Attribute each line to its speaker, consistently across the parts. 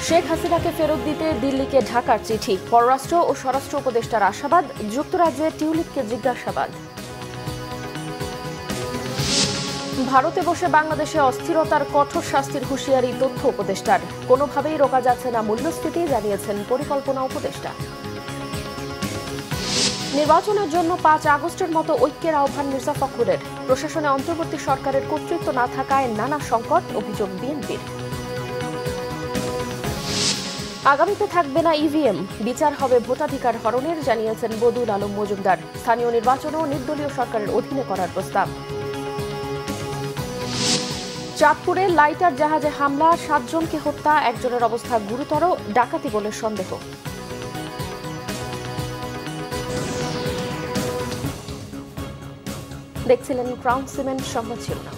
Speaker 1: শেখ হাসিনাকে ফেরত দিতে দিল্লিকে ঢাকার চিঠি। পররাষ্ট্র ও স্বরাষ্ট্র উপদেষ্টার আশাবাদ, যুক্তরাজ্যে টিউলিপকে জিজ্ঞাসাবাদ। ভারতে বসে বাংলাদেশে অস্থিরতার কঠোর শাস্তির হুঁশিয়ারি তথ্য উপদেষ্টার। কোনোভাবেই রোকা যাচ্ছে না মূল্যস্ফীতি, জানিয়েছেন পরিকল্পনা উপদেষ্টা। নির্বাচনের জন্য 5 আগস্টের মতো ঐক্যের আহ্বান মির্জা ফখরুলের। প্রশাসনে অন্তর্বর্তী সরকারের কর্তৃত্ব না থাকায় নানা সংকট, অভিযোগ বিএনপির। আগামীতে থাকবে না ইভিএম, বিচার হবে ভোটাধিকার হরণের, জানিয়েছেন বদুল আলম মজুমদার। স্থানীয় নির্বাচনও নির্দলীয় সরকারের অধীনে করার প্রস্তাব। চাঁদপুরে লাইটার জাহাজে হামলা, 7 জনকে হত্যা, একজনের অবস্থা গুরুতর, ডাকাতি বলে সন্দেহ। দেখছিলেন ক্রাউন সিমেন্ট সংবাদ শিরোনাম।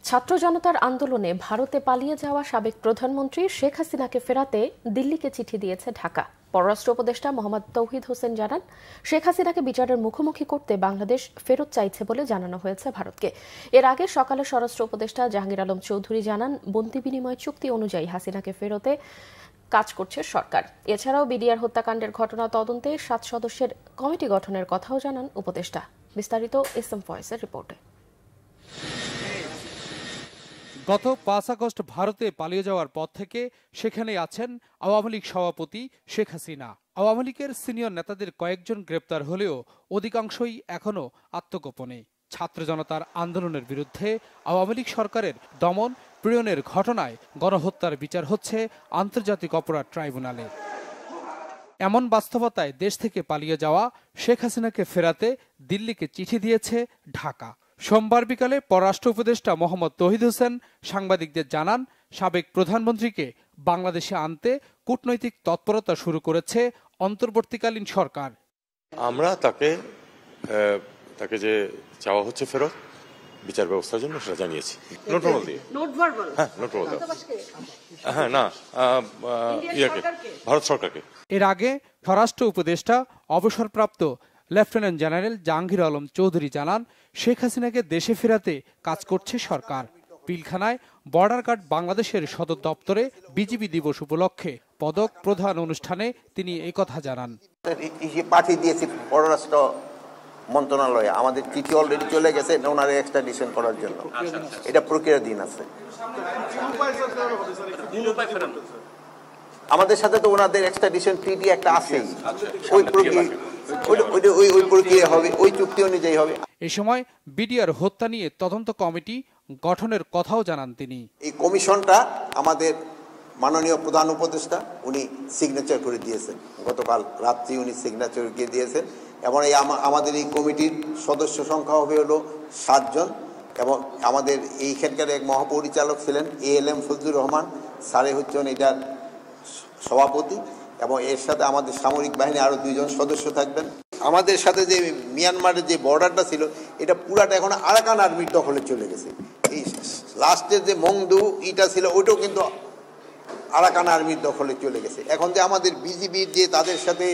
Speaker 1: ছাত্র জনতার আন্দোলনে ভারতে পালিয়ে যাওয়া সাবেক প্রধানমন্ত্রী শেখ হাসিনাকে ফেরাতে দিল্লিকে চিঠি দিয়েছে ঢাকা। পররাষ্ট্র উপদেষ্টা মোহাম্মদ তৌহিদ হোসেন জানান, শেখ হাসিনাকে বিচারের মুখোমুখি করতে বাংলাদেশ ফেরত চাইছে বলে জানানো হয়েছে ভারতকে। এর আগে সকালে স্বরাষ্ট্র উপদেষ্টা জাহাঙ্গীর আলম চৌধুরী জানান, বন্দি বিনিময় চুক্তি অনুযায়ী হাসিনাকে ফেরতে কাজ করছে সরকার। এছাড়াও বিডিআর হত্যাকাণ্ডের ঘটনা তদন্তে 7 সদস্যের কমিটি গঠনের কথাও জানান উপদেষ্টা। বিস্তারিত এসএম ফয়েজের রিপোর্টে।
Speaker 2: গত 5 আগস্ট ভারতে পালিয়ে যাওয়ার পর থেকে সেখানে আছেন আওয়ামী লীগ সভাপতি শেখ হাসিনা। আওয়ামী লীগের সিনিয়র নেতাদের কয়েকজন গ্রেপ্তার হলেও অধিকাংশই এখনও আত্মগোপনে। ছাত্র জনতার আন্দোলনের বিরুদ্ধে আওয়ামী লীগ সরকারের দমন পীড়নের ঘটনায় গণহত্যার বিচার হচ্ছে আন্তর্জাতিক অপরাধ ট্রাইব্যুনালে। এমন বাস্তবতায় দেশ থেকে পালিয়ে যাওয়া শেখ হাসিনাকে ফেরাতে দিল্লিকে চিঠি দিয়েছে ঢাকা। সোমবার বিকালে পররাষ্ট্র উপদেষ্টা মোহাম্মদ তৌহিদ হোসেন সাংবাদিকদের জানান, সাবেক প্রধানমন্ত্রীকে বাংলাদেশে আনতে কূটনৈতিক তৎপরতা শুরু করেছে অন্তর্বর্তীকালীন সরকার।
Speaker 3: আমরা তাকে যে চাওয়া হচ্ছে ফেরত বিচার ব্যবস্থার জন্য সেটা জানিয়েছি। ভারত সরকারকে।
Speaker 2: এর আগে স্বরাষ্ট্র উপদেষ্টা অবসরপ্রাপ্ত লেফটেন্যান্ট জেনারেল জাহাঙ্গীর আলম চৌধুরী জানান, শেখ হাসিনাকে দেশে ফেরাতে কাজ করছে সরকার। পিলখানায় বর্ডার গার্ড বাংলাদেশের সদর দপ্তরে বিজিবি দিবস উপলক্ষে পদক প্রদান অনুষ্ঠানে তিনি এই কথা জানান।
Speaker 4: পাঠিয়ে দিয়েছি পররাষ্ট্র মন্ত্রণালয়ে, আমাদের চিঠি অলরেডি চলে গেছে ওনার এক্সট্রাডিশন করার জন্য। এটা প্রক্রিয়াধীন আছে। আমাদের সাথে তো ওনাদের এক্সট্রাডিশন ট্রিটি একটা আছেই, ওই প্রক্রিয়া হবে, ওই চুক্তি অনুযায়ী হবে।
Speaker 2: এই সময় বিডিআর হত্যা নিয়ে তদন্ত কমিটি গঠনের কথাও জানান তিনি।
Speaker 4: এই কমিশনটা আমাদের মাননীয় প্রধান উপদেষ্টা উনি সিগনেচার করে দিয়েছেন, গতকাল রাত্রি উনি সিগনেচার করে দিয়েছেন। এবং আমাদের এই কমিটির সদস্য সংখ্যা হবে হলো 7 জন। এবং আমাদের এইখানকার এক মহাপরিচালক ছিলেন ALM ফজলুর রহমান স্যারে হচ্ছেন এটার সভাপতি, এবং এর সাথে আমাদের সামরিক বাহিনী আরো 2 জন সদস্য থাকবেন। আমাদের সাথে যে মিয়ানমারের যে বর্ডারটা ছিল এটা পুরাটা এখন আরাকান আর্মির দখলে চলে গেছে। এই লাস্টের যে মংদু ইটা ছিল ওইটাও কিন্তু আরাকান আর্মির দখলে চলে গেছে। এখন যে আমাদের বিজিবির যে তাদের সাথে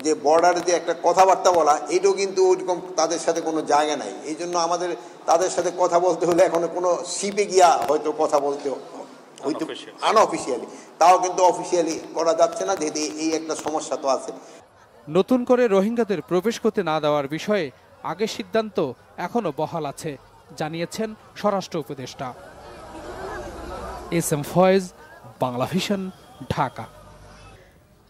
Speaker 4: যে বর্ডারে যে একটা কথাবার্তা বলা, এটাও কিন্তু ওইরকম তাদের সাথে কোনো জায়গা নাই। এই জন্য আমাদের তাদের সাথে কথা বলতে হলে এখন কোনো শিপে গিয়া হয়তো কথা বলতে হয়তো আনঅফিসিয়ালি, তাও কিন্তু অফিসিয়ালি করা যাচ্ছে না, যেহেতু এই একটা সমস্যা তো আছে।
Speaker 2: নতুন করে রোহিঙ্গাদের প্রবেশ করতে না দেওয়ার বিষয়ে আগের সিদ্ধান্ত এখনো বহাল আছে, জানিয়েছেন স্বরাষ্ট্র উপদেষ্টা। SM Foyez, Bangla vision, Dhaka.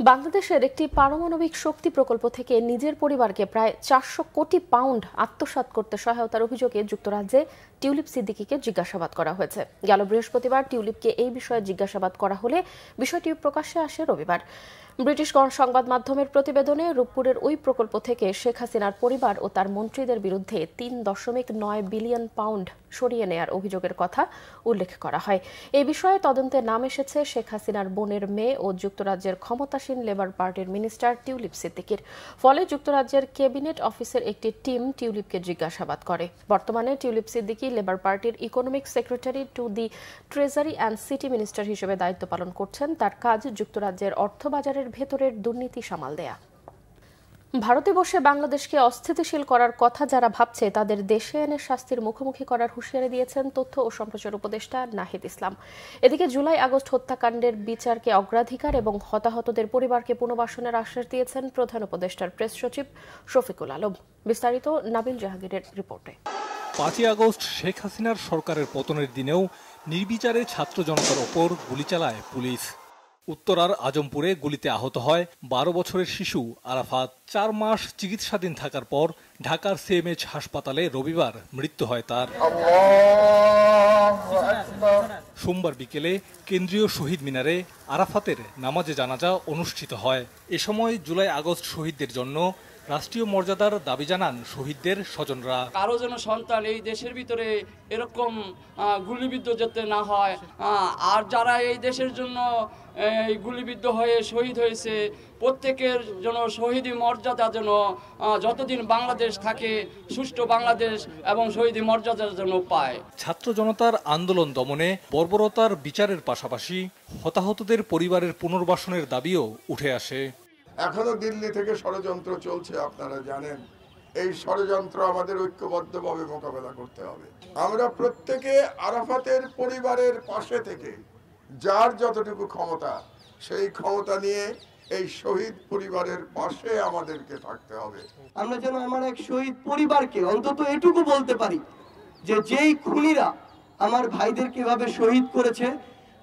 Speaker 1: বাংলাদেশের একটি পারমাণবিক শক্তি প্রকল্প থেকে নিজের পরিবারকে প্রায় 400 কোটি পাউন্ড আত্মসাৎ করতে সহায়তার অভিযোগে যুক্তরাজ্যে টিউলিপ সিদ্দিকীকে জিজ্ঞাসাবাদ করা হয়েছে। গেল বৃহস্পতিবার টিউলিপকে এই বিষয়ে জিজ্ঞাসাবাদ করা হলে বিষয়টি প্রকাশ্যে আসে রবিবার। ব্রিটিশ সংবাদ মাধ্যমের প্রতিবেদনে রূপপুরের ওই প্রকল্প থেকে শেখ হাসিনার পরিবার ও তার মন্ত্রীদের বিরুদ্ধে 3.9 বিলিয়ন পাউন্ড সরিয়ে নেয়ার অভিযোগের কথা উল্লেখ করা হয়। এই বিষয়ে তদন্তে নাম এসেছে শেখ হাসিনার বোনের মেয়ে ও যুক্তরাজ্যের ক্ষমতাসীন লেবার পার্টির মিনিস্টার টিউলিপ সিদ্দিকীর। ফলে যুক্তরাজ্যের ক্যাবিনেট অফিসের একটি টিম টিউলিপকে জিজ্ঞাসাবাদ করে। বর্তমানে টিউলিপ সিদ্দিকী লেবার পার্টির economic secretary to the treasury and city minister হিসেবে দায়িত্ব পালন করছেন। তার কাজ যুক্তরাজ্যের অর্থবাজারের ভেতরের দুর্নীতি সামাল দেয়া। ভারতে বসে বাংলাদেশকে অস্থিতিশীল করার কথা যারা ভাবছে তাদের দেশে এনে শাস্তির মুখোমুখি করার হুঁশিয়ারি দিয়েছেন তথ্য ও সম্প্রচার উপদেষ্টা নাহিদ ইসলাম। এদিকে জুলাই আগস্ট হত্যাকাণ্ডের বিচারকে অগ্রাধিকার এবং হতাহতদের পরিবারকে পুনর্বাসনের আশ্বাস দিয়েছেন প্রধান উপদেষ্টার প্রেস সচিব শফিকুল আলম। বিস্তারিত নাবিল জাহাঙ্গীরের রিপোর্টে।
Speaker 5: 5 আগস্ট শেখ হাসিনার সরকারের পতনের দিনেও নির্বিচারে ছাত্র জনতার ওপর গুলি চালায় পুলিশ। উত্তরার আজমপুরে গুলিতে আহত হয় 12 বছরের শিশু আরাফাত। 4 মাস চিকিৎসাধীন থাকার পর ঢাকার সিএমএইচ হাসপাতালে রবিবার মৃত্যু হয় তার। সোমবার বিকেলে কেন্দ্রীয় শহীদ মিনারে আরাফাতের নামাজে জানাজা অনুষ্ঠিত হয়। এ সময় জুলাই আগস্ট শহীদদের জন্য রাষ্ট্রীয় মর্যাদার দাবি জানান শহীদদের স্বজনরা।
Speaker 6: কারো যেন সন্তান এই দেশের ভিতরে এরকম গুলিবিদ্ধ যাতে না হয়, আর যারা এই দেশের জন্য গুলিবিদ্ধ হয়ে শহীদ হয়েছে প্রত্যেকের জন্য শহীদি মর্যাদা যেন যতদিন বাংলাদেশ থাকে সুষ্ঠু বাংলাদেশ এবং শহীদি মর্যাদার জন্য পায়।
Speaker 5: ছাত্র জনতার আন্দোলন দমনে বর্বরতার বিচারের পাশাপাশি হতাহতদের পরিবারের পুনর্বাসনের দাবিও উঠে আসে।
Speaker 7: এখনো দিল্লি থেকে ষড়যন্ত্র চলছে, আপনারা জানেন। এই ষড়যন্ত্র আমাদের ঐক্যবদ্ধভাবে মোকাবেলা করতে হবে। আমরা প্রত্যেকে আরাফাতের পরিবারের পাশে থেকে যার যতটুকু ক্ষমতা সেই ক্ষমতা নিয়ে এই শহীদ পরিবারের পাশে আমাদেরকে থাকতে হবে।
Speaker 8: আমরা যেন আমার এক শহীদ পরিবারকে অন্তত এটুকু বলতে পারি যে যেই খুনিরা আমার ভাইদের কিভাবে শহীদ করেছে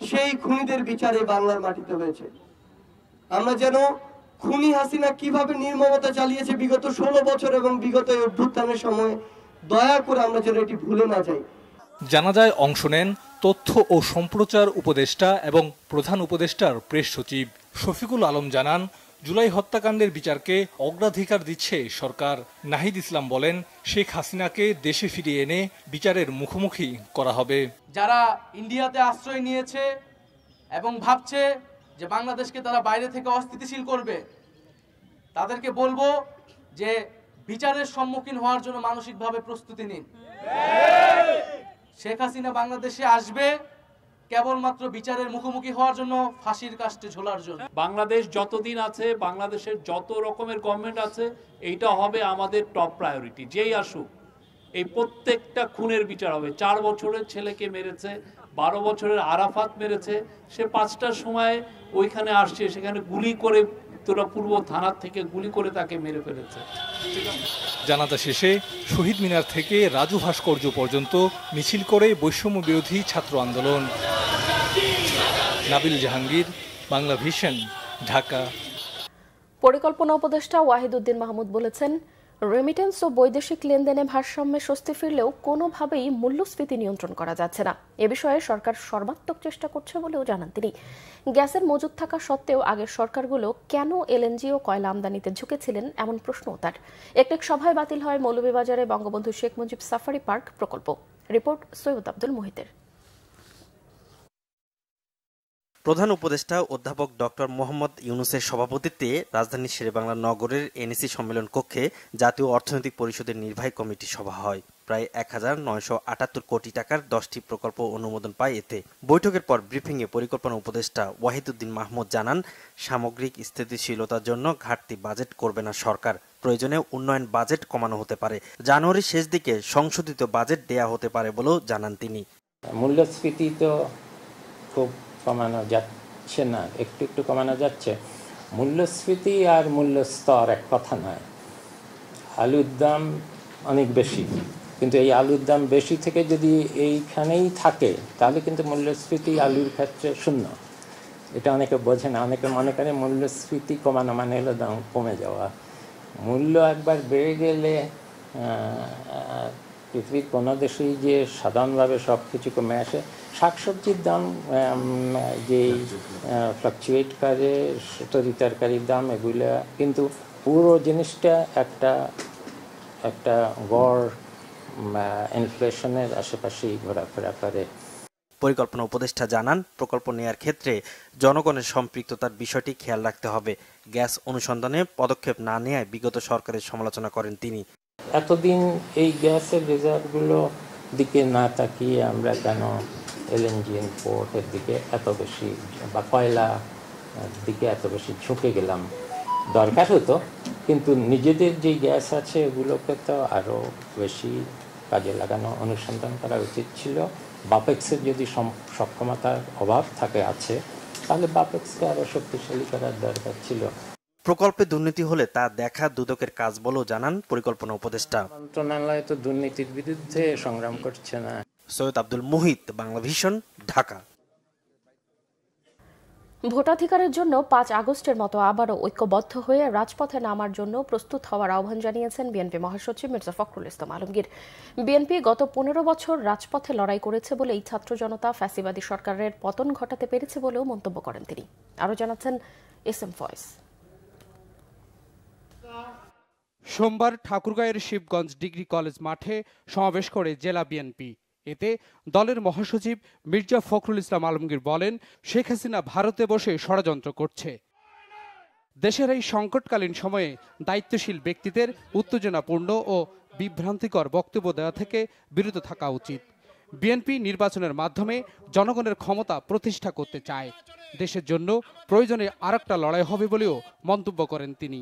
Speaker 8: সেই খুনিদের বিচারে বাংলার মাটিতে হয়েছে। আমরা যেন খুনি হাসিনা কিভাবে নির্মমতা চালিয়েছে বিগত 16 বছর এবং বিগত অভ্যুত্থানের সময় দয়া করে আমরা যেন এটি ভুলে না যাই।
Speaker 5: জানাজায় অংশ নেন তথ্য ও সম্প্রচার উপদেষ্টা এবং প্রধান উপদেষ্টার প্রেস সচিব শফিকুল আলম জানান, জুলাই হত্যাকাণ্ডের বিচারকে অগ্রাধিকার দিচ্ছে সরকার। নাহিদ ইসলাম বলেন, শেখ হাসিনাকে দেশে ফিরিয়ে এনে বিচারের মুখোমুখি করা হবে।
Speaker 6: যারা ইন্ডিয়াতে আশ্রয় নিয়েছে এবং ভাবছে যে বাংলাদেশকে তারা বাইরে থেকে অস্থিতিশীল করবে, তাদেরকে বলবো যে বিচারের সম্মুখীন হওয়ার জন্য মানসিকভাবে প্রস্তুতি নিন। শেখ হাসিনা বাংলাদেশে আসবে কেবলমাত্র বিচারের মুখোমুখি হওয়ার জন্য, ফাঁসির কাস্টে ঝোলার জন্য।
Speaker 9: বাংলাদেশ যতদিন আছে, বাংলাদেশের যত রকমের গভর্নমেন্ট আছে, এইটা হবে আমাদের টপ প্রায়োরিটি। যেই আসুক এই প্রত্যেকটা খুনের বিচার হবে। 4 বছরের ছেলেকে মেরেছে, 12 বছরের আরাফাত মেরেছে, সে 5টার সময় ওইখানে আসছে, সেখানে গুলি করে তোরা পূর্ব থানার থেকে গুলি করে তাকে মেরে ফেলেছে।
Speaker 5: জানাজা শেষে শহীদ মিনার থেকে রাজু ভাস্কর্য পর্যন্ত মিছিল করে বৈষম্য বিরোধী ছাত্র আন্দোলন। নাবিল জাহাঙ্গীর, বাংলা ভিশন, ঢাকা।
Speaker 1: পরিকল্পনা উপদেষ্টা ওয়াহিদুদ্দিন মাহমুদ বলেছেন, রেমিটেন্স ও বৈদেশিক লেনদেনে ভারসাম্যে স্বস্তি ফিরলেও কোনোভাবেই মূল্যস্ফীতি নিয়ন্ত্রণ করা যাচ্ছে না। এ বিষয়ে সরকার সর্বাত্মক চেষ্টা করছে বলেও জানান তিনি। গ্যাসের মজুত থাকা সত্ত্বেও আগের সরকারগুলো কেন এলএনজি ও কয়লা আমদানিতে ঝুঁকেছিলেন এমন প্রশ্নও তার। একনেক সভায় বাতিল হয় মৌলভীবাজারে বঙ্গবন্ধু শেখ মুজিব সাফারি পার্ক প্রকল্প। রিপোর্ট সৈয়দ আব্দুল মুহিতের।
Speaker 10: প্রধান উপদেষ্টা অধ্যাপক ডক্টর মোহাম্মদ ইউনুসের সভাপতিত্বে রাজধানীর শেরেবাংলা নগরের এনএসি সম্মেলন কক্ষে জাতীয় অর্থনৈতিক পরিষদের নির্বাহী কমিটির সভা হয়। প্রায় 1978 কোটি টাকার 10টি প্রকল্প অনুমোদন পায় এতে। বৈঠকের পর ব্রিফিংয়ে পরিকল্পনা উপদেষ্টা ওয়াহিদুদ্দিন মাহমুদ জানান, সামগ্রিক স্থিতিশীলতার জন্য ঘাটতি বাজেট করবে না সরকার। প্রয়োজনে উন্নয়ন বাজেট কমানো হতে পারে। জানুয়ারির শেষ দিকে সংশোধিত বাজেট দেয়া হতে পারে বলেও জানান তিনি।
Speaker 11: মূল্যস্ফীতি তো খুব কমানো যাচ্ছে না, একটু একটু কমানো যাচ্ছে। মূল্যস্ফীতি আর মূল্যস্তর এক কথা নয়। আলুর দাম অনেক বেশি, কিন্তু এই আলুর দাম বেশি থেকে যদি এইখানেই থাকে তাহলে কিন্তু মূল্যস্ফীতি আলুর ক্ষেত্রে শূন্য। এটা অনেকে বোঝে না। অনেকে মনে করে মূল্যস্ফীতি কমানো মানে হলো দাম কমে যাওয়া। মূল্য একবার বেড়ে গেলে পৃথিবীর কোনো দেশেই যে সাধারণভাবে সব কিছু কমে আসে, শাকসবজির দাম যেই ফ্লাকচুয়েট করে, তরি তরকারির দাম, এগুলো কিন্তু পুরো জিনিসটা একটা গড় ইনফ্লেশনের আশেপাশেই ঘোরাফেরা করে।
Speaker 10: পরিকল্পনা উপদেষ্টা জানান, প্রকল্প নেয়ার ক্ষেত্রে জনগণের সম্পৃক্ততার বিষয়টি খেয়াল রাখতে হবে। গ্যাস অনুসন্ধানে পদক্ষেপ না নেওয়ায় বিগত সরকারের সমালোচনা করেন তিনি।
Speaker 11: এতদিন এই গ্যাসের রিজার্ভগুলো দিকে না তাকিয়ে আমরা কেন এলএনজি ইম্পোর্টের দিকে এত বেশি বা কয়লা দিকে এত বেশি ঝুঁকে গেলাম? দরকার হতো, কিন্তু নিজেদের যে গ্যাস আছে এগুলোকে তো আরও বেশি কাজে লাগানো অনুসন্ধান করা উচিত ছিল। বাপেক্সের যদি সক্ষমতার অভাব আছে তাহলে বাপেক্সকে আরও শক্তিশালী করার দরকার ছিল।
Speaker 10: প্রকল্পে দুর্নীতি হলে তা দেখা দুদকের কাজ বলেও জানান পরিকল্পনা উপদেষ্টা।
Speaker 11: মন্ত্রণালয় তো দুর্নীতির বিরুদ্ধে সংগ্রাম করছে না।
Speaker 10: সৈয়দ আব্দুল মুহিত, বাংলাভিশন, ঢাকা।
Speaker 1: ভোটাধিকারের জন্য 5 আগস্টের মতো আবারও ঐক্যবদ্ধ হয়ে রাজপথে নামার জন্য প্রস্তুত হওয়ার আহ্বান জানিয়েছেন বিএনপি মহাসচিব মির্জা ফখরুল ইসলাম আলমগীর। বিএনপি গত 15 বছর রাজপথে লড়াই করেছে বলেই ছাত্র জনতা ফ্যাসিবাদী সরকারের পতন ঘটাতে পেরেছে বলেও মন্তব্য করেন তিনি। আরও জানাচ্ছেন এসএম ফয়েজ।
Speaker 2: সোমবার ঠাকুরগাঁয়ের শিবগঞ্জ ডিগ্রি কলেজ মাঠে সমাবেশ করে জেলা বিএনপি। এতে দলের মহাসচিব মির্জা ফখরুল ইসলাম আলমগীর বলেন, শেখ হাসিনা ভারতে বসে ষড়যন্ত্র করছে। দেশের এই সংকটকালীন সময়ে দায়িত্বশীল ব্যক্তিদের উত্তেজনাপূর্ণ ও বিভ্রান্তিকর বক্তব্য দেওয়া থেকে বিরত থাকা উচিত। বিএনপি নির্বাচনের মাধ্যমে জনগণের ক্ষমতা প্রতিষ্ঠা করতে চায়। দেশের জন্য প্রয়োজনে আরেকটা লড়াই হবে বলেও মন্তব্য করেন তিনি।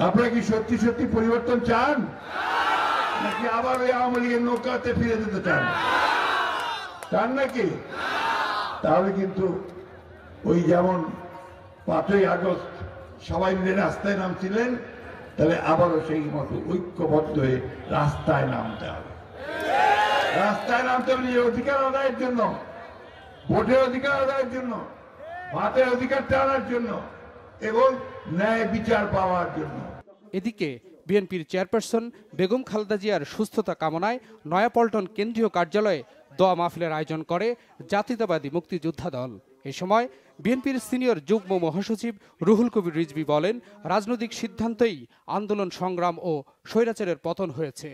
Speaker 7: আপনারা কি সত্যি সত্যি পরিবর্তন চান, নাকি আবার ওই আওয়ামী লীগের নৌকাতে ফিরে যেতে চান নাকি? তাহলে কিন্তু ওই যেমন 5ই আগস্ট সবাই মিলে রাস্তায় নামছিলেন, তাহলে আবারও সেই মতো ঐক্যবদ্ধ হয়ে রাস্তায় নামতে হবে। রাস্তায় নামতে হবে নিজের অধিকার আদায়ের জন্য, ভোটের অধিকার আদায়ের জন্য, ভাতের অধিকারটা আনার জন্য এবং ন্যায় বিচার পাওয়ার জন্য।
Speaker 2: এদিকে বিএনপির চেয়ারপারসন বেগম খালেদা জিয়ার সুস্থতা কামনায় নয়াপল্টন কেন্দ্রীয় কার্যালয়ে দোয়া মাহফিলের আয়োজন করে জাতীয়তাবাদী মুক্তিযোদ্ধা দল। এ সময় বিএনপির সিনিয়র যুগ্ম মহাসচিব রুহুল কবির রিজভী বলেন, রাজনৈতিক সিদ্ধান্তেই আন্দোলন সংগ্রাম ও স্বৈরাচারের পতন হয়েছে।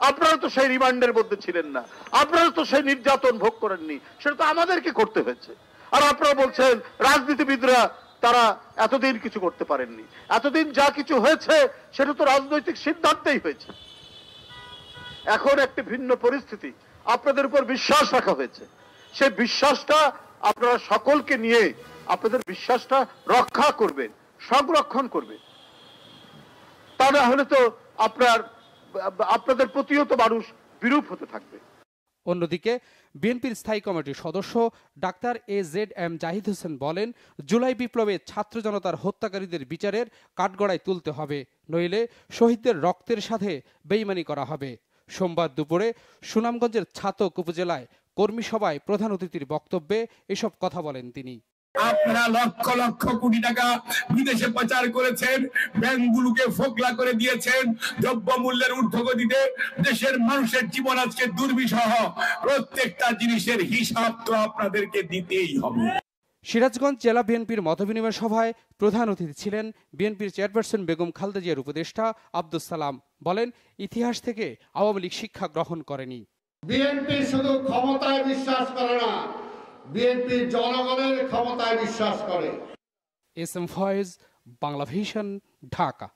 Speaker 12: আপনারা তো সেই রিমান্ডের মধ্যে ছিলেন না, আপনারা তো সেই নির্যাতন ভোগ করেননি, সেটা তো আমাদেরকে করতে হয়েছে। আর আপনারা বলছেন রাজনীতিবিদরা তারা এতদিন কিছু করতে পারেননি। এতদিন যা কিছু হয়েছে সেটা তো রাজনৈতিক সিদ্ধান্তেই হয়েছে। এখন একটি ভিন্ন পরিস্থিতি, আপনাদের উপর বিশ্বাস রাখা হয়েছে। সেই বিশ্বাসটা আপনারা সকলকে নিয়ে আপনাদের বিশ্বাসটা রক্ষা করবেন, সংরক্ষণ করবেন। তা না হলে তো আপনাদের প্রতিও তো মানুষ বিরূপ হতে থাকবে।
Speaker 2: অন্যদিকে বিএনপির স্থায়ী কমিটির সদস্য ডাক্তার AZM জাহিদ হোসেন বলেন, জুলাই বিপ্লবে ছাত্র জনতার হত্যাকারীদের বিচারের কাঠগড়ায় তুলতে হবে, নইলে শহীদদের রক্তের সাথে বেইমানি করা হবে। সোমবার দুপুরে সুনামগঞ্জের ছাতক উপজেলায় কর্মী সভায় প্রধান অতিথির বক্তব্যে এসব কথা বলেন তিনি।
Speaker 13: আপনারা লক্ষ লক্ষ কোটি টাকা বিদেশে পাচার করেছেন, ব্যাংকগুলোকে ফোকলা করে দিয়েছেন, দ্রব্যমূল্যের ঊর্ধ্বগতিতে দেশের মানুষের জীবন আজকে দুর্বিষহ। প্রত্যেকটা জিনিসের হিসাব তো আপনাদেরকে দিতেই হবে।
Speaker 2: সিরাজগঞ্জ জেলা বিএনপির মতবিনিময় সভায় প্রধান অতিথি ছিলেন বিএনপির চেয়ারপারসন বেগম খালেদা জিয়ার উপদেষ্টা আব্দুস সালাম। বলেন, ইতিহাস থেকে আওয়ামী লীগ শিক্ষা গ্রহণ করেনি।
Speaker 14: বিএনপি শুধু ক্ষমতায় বিশ্বাস করে না, বিএনপি জনগণের ক্ষমতায় বিশ্বাস করে।
Speaker 2: এসএম ফয়েজ, বাংলাভিশন, ঢাকা।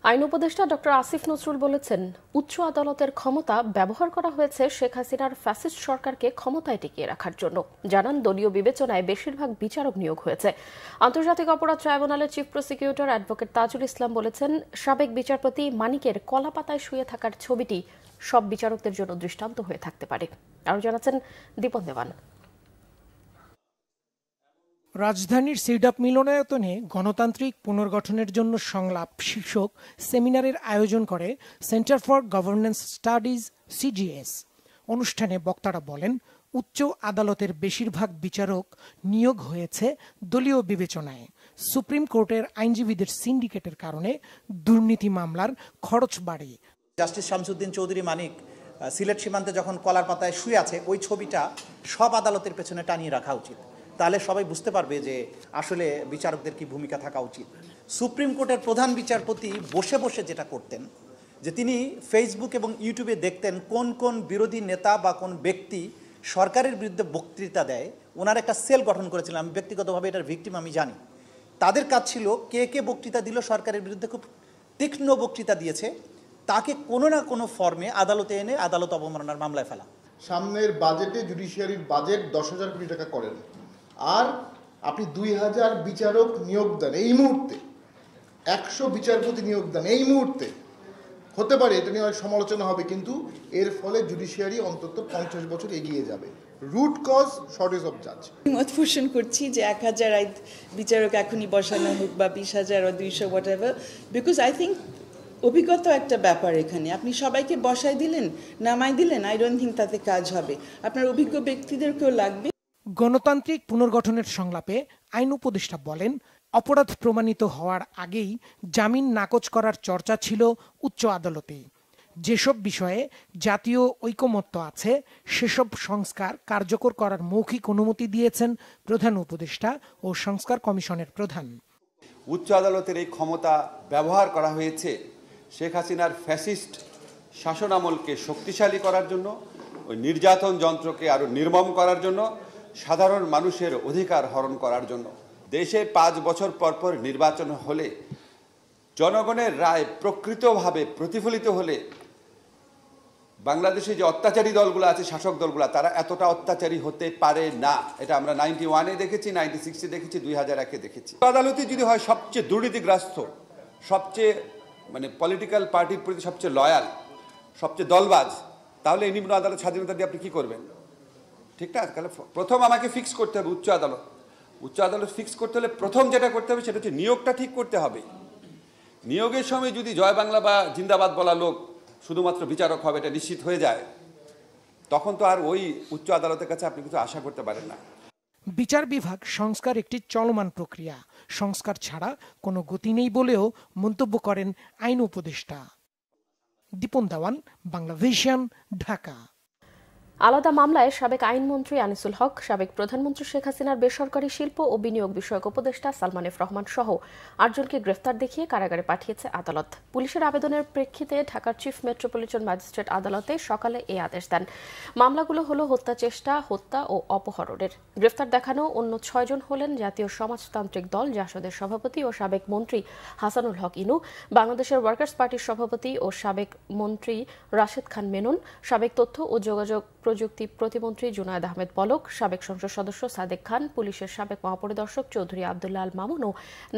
Speaker 1: আইন উপদেষ্টা ডক্টর আসিফ নজরুল বলেছেন, উচ্চ আদালতের ক্ষমতা ব্যবহার করা হয়েছে শেখ হাসিনার ফ্যাসিস্ট সরকারকে ক্ষমতায় টিকিয়ে রাখার জন্য। জানান, দলীয় বিবেচনায় বেশিরভাগ বিচারক নিয়োগ হয়েছে। আন্তর্জাতিক অপরাধ ট্রাইব্যুনালের chief prosecutor advocate Tajul Islam বলেছেন, সাবেক বিচারপতি মানিকের কলাপাতায় শুয়ে থাকার ছবিটি সব বিচারকদের জন্য দৃষ্টান্ত হয়ে থাকতে পারে। আরও জানাচ্ছেন দীপন দেওয়ান।
Speaker 15: রাজধানীর সিডাপ মিলনায়তনে গণতান্ত্রিক পুনর্গঠনের জন্য সংলাপ শীর্ষক সেমিনারের আয়োজন করে centre for governance studies CGS। অনুষ্ঠানে বক্তারা বলেন, উচ্চ আদালতের বেশিরভাগ বিচারক নিয়োগ হয়েছে দলীয় বিবেচনায়। সুপ্রিম কোর্টের আইনজীবীদের সিন্ডিকেটের কারণে দুর্নীতি মামলার খরচ বাড়ে।
Speaker 16: জাস্টিস শামসুদ্দিন চৌধুরী মানিক সিলেট সীমান্তে যখন কলার পাতায় শুয়ে আছে, ওই ছবিটা সব আদালতের পেছনে টানিয়ে রাখা উচিত। তাহলে সবাই বুঝতে পারবে যে আসলে বিচারকদের কি ভূমিকা থাকা উচিত। সুপ্রিম কোর্টের প্রধান বিচারপতি বসে বসে যেটা করতেন, যে তিনি ফেসবুক এবং ইউটিউবে দেখতেন কোন কোন বিরোধী নেতা বা কোন ব্যক্তি সরকারের বিরুদ্ধে বক্তৃতা দেয়। ওনার একটা সেল গঠন করেছিলেন, আমি ব্যক্তিগতভাবে এটার ভিকটিম আমি জানি। তাদের কাজ ছিল কে কে বক্তৃতা দিল, সরকারের বিরুদ্ধে খুব তীক্ষ্ণ বক্তৃতা দিয়েছে, তাকে কোনো না কোনো ফর্মে আদালতে এনে আদালত অবমাননার মামলায় ফেলা।
Speaker 17: সামনের বাজেটে জুডিশিয়ারির বাজেট 10,000 কোটি টাকা করেন, আর আপনি 2,000 বিচারক নিয়োগ দেন এই মুহূর্তে, 100 বিচারপতি নিয়োগ দেন এই মুহূর্তে, হতে পারে এটা নিয়ে সমালোচনা হবে, কিন্তু এর ফলে জুডিশিয়ারি অন্তত 50 বছর এগিয়ে যাবে। রুট কজ শর্টেজ অফ জাজ।
Speaker 18: মত পোষণ করছি যে 1000 বিচারক এখনই বসানো হোক বা 20,000 বা 200 হোয়াটএভার, বিকজ আই থিঙ্ক অভিজ্ঞতা একটা ব্যাপার। এখানে আপনি সবাইকে বসাই দিলেন, নামাই দিলেন, আই ডোন্ট থিঙ্ক তাতে কাজ হবে। আপনার অভিজ্ঞ ব্যক্তিদেরকেও লাগবে।
Speaker 15: গণতান্ত্রিক পুনর্গঠনের সংলাপে আইন উপদেষ্টা বলেন, অপরাধ প্রমাণিত হওয়ার আগেই জামিন নাকচ করার চর্চা ছিল উচ্চ আদালতে। যেসব বিষয়ে জাতীয় ঐকমত্য আছে সেসব সংস্কার কার্যকর করার মৌখিক অনুমতি দিয়েছেন প্রধান উপদেষ্টা ও সংস্কার কমিশনের প্রধান।
Speaker 19: উচ্চ আদালতের এই ক্ষমতা ব্যবহার করা হয়েছে শেখ হাসিনার ফ্যাসিস্ট শাসনামলকে শক্তিশালী করার জন্য, ওই নির্যাতন যন্ত্রকে আরো নির্মম করার জন্য, সাধারণ মানুষের অধিকার হরণ করার জন্য। দেশে 5 বছর পর পর নির্বাচন হলে, জনগণের রায় প্রকৃতভাবে প্রতিফলিত হলে বাংলাদেশে যে অত্যাচারী দলগুলো আছে, শাসক দলগুলো, তারা এতটা অত্যাচারী হতে পারে না। এটা আমরা 91-এ দেখেছি, 96-এ দেখেছি, 2001-এ দেখেছি। আদালতে যদি হয় সবচেয়ে দুর্নীতিগ্রস্ত, সবচেয়ে পলিটিক্যাল পার্টির প্রতি সবচেয়ে লয়াল, সবচেয়ে দলবাজ, তাহলে এই নিম্ন আদালত স্বাধীনতা দিয়ে আপনি কি করবেন? ঠিক না? তাহলে প্রথম আমাকে ফিক্স করতে হবে উচ্চ আদালত। উচ্চ আদালত ফিক্স করতে হলে প্রথম যেটা করতে হবে সেটা হচ্ছে নিয়োগটা ঠিক করতে হবে। নিয়োগের সময় যদি জয় বাংলা বা জিন্দাবাদ বলা লোক শুধুমাত্র বিচারক হবে এটা নিশ্চিত হয়ে যায়, তখন তো আর ওই উচ্চ আদালতের কাছে আপনি কিছু আশা করতে পারেন না।
Speaker 15: বিচার বিভাগ সংস্কার একটি চলমান প্রক্রিয়া, সংস্কার ছাড়া কোনো গতি নেই বলেও মন্তব্য করেন আইন উপদেষ্টা। দীপন দেওয়ান, বাংলা ভিশন, ঢাকা।
Speaker 1: আলাদা মামলায় সাবেক আইনমন্ত্রী আনিসুল হক, সাবেক প্রধানমন্ত্রী শেখ হাসিনার বেসরকারি শিল্প ও বিনিয়োগ বিষয়ক উপদেষ্টা সালমান এফ রহমান সহ 8 জনকে গ্রেফতার দেখিয়ে কারাগারে পাঠিয়েছে আদালত। পুলিশের আবেদনের প্রেক্ষিতে ঢাকার চিফ মেট্রোপলিটন ম্যাজিস্ট্রেট আদালতে সকালে এই আদেশ দেন। মামলাগুলো হলো হত্যা চেষ্টা, হত্যা ও অপহরণের। গ্রেফতার দেখানো অন্য 6 জন হলেন জাতীয় সমাজতান্ত্রিক দল জাসদের সভাপতি ও সাবেক মন্ত্রী হাসানুল হক ইনু, বাংলাদেশের ওয়ার্কার্স পার্টির সভাপতি ও সাবেক মন্ত্রী রাশেদ খান মেনন, সাবেক তথ্য ও যোগাযোগ প্রযুক্তি প্রতিমন্ত্রী জুনায়েদ আহমেদ পলক, সাবেক সংসদ সদস্য সাদেক খান, পুলিশের সাবেক মহাপরিদর্শক চৌধুরী আব্দুল্লাহ আল মামুন ও